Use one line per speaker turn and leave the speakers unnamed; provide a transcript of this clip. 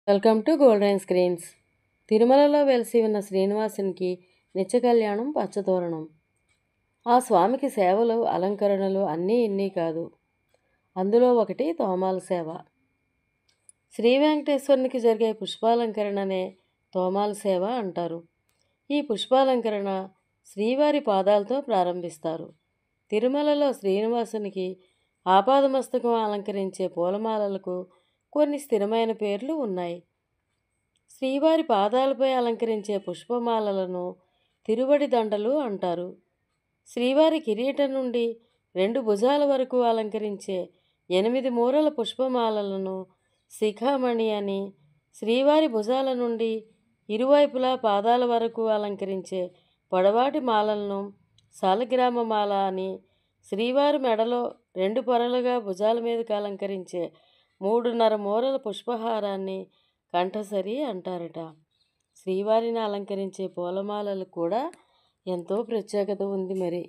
Welcome to golden screens. తిరుమలలో వెలిసి ఉన్న శ్రీనివాసునికి నిత్య కళ్యాణం పచ్చతోరణం. ఆ స్వామికి సేవలు అలంకరణలు అన్నీ ఇన్ని కాదు. అందులో ఒకటి తోమాల సేవ. శ్రీ వెంకటేశ్వరునికి జరిగే పుష్పాలంకరణనే తోమాల సేవ అంటారు. ఈ పుష్పాలంకరణ శ్రీవారి పాదాలతో ప్రారంభిస్తారు. తిరుమలలో శ్రీనివాసునికి ఆపాదమస్తకం అలంకరించే పూలమాలలకు కొన్ని స్థిరమైన పేర్లు ఉన్నాయి. శ్రీవారి పాదాలపై అలంకరించే పుష్పమాలలను తిరువడి దండలు అంటారు. శ్రీవారి కిరీటం నుండి 2 భుజాల వరకు అలంకరించే 8 మూరల పుష్పమాలలను శిఖామణి అని, శ్రీవారి భుజాల నుండి ఇరువైపులా పాదాల వరకు అలంకరించే పొడవాటి మాలలను సాలగ్రామ మాల అని, శ్రీవారి మెడలో 2 పొరలుగా భుజాల మీదకి అలంకరించే 3.5 మూరల పుష్పహారాన్ని కంఠసరి అంటారట. శ్రీవారిని అలంకరించే పూలమాలలు కూడా ఎంతో ప్రత్యేకత ఉంది మరి.